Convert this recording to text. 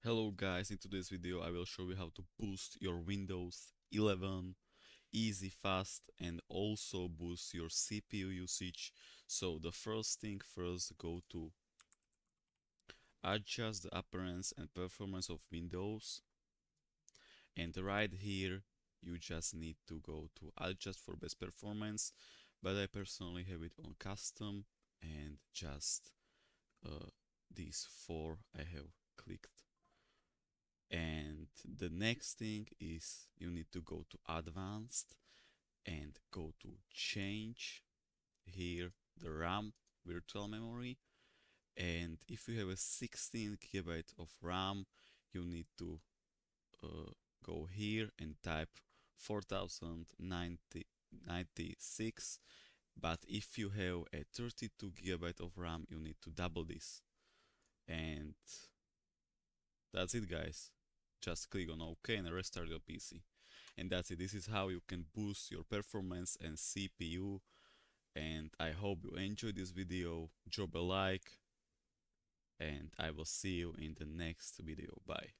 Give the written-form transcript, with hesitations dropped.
Hello guys, in today's video I will show you how to boost your Windows 11 easy, fast, and also boost your CPU usage. So the first thing first, go to adjust the appearance and performance of Windows, and right here you just need to go to adjust for best performance, but I personally have it on custom, and just these four I have clicked. And the next thing is you need to go to advanced and go to change here the RAM virtual memory. And if you have a 16 gigabyte of RAM, you need to go here and type 4096. But if you have a 32 gigabyte of RAM, you need to double this. And that's it, guys. Just click on OK and restart your PC. And that's it. This is how you can boost your performance and CPU. And I hope you enjoyed this video. Drop a like, and I will see you in the next video. Bye.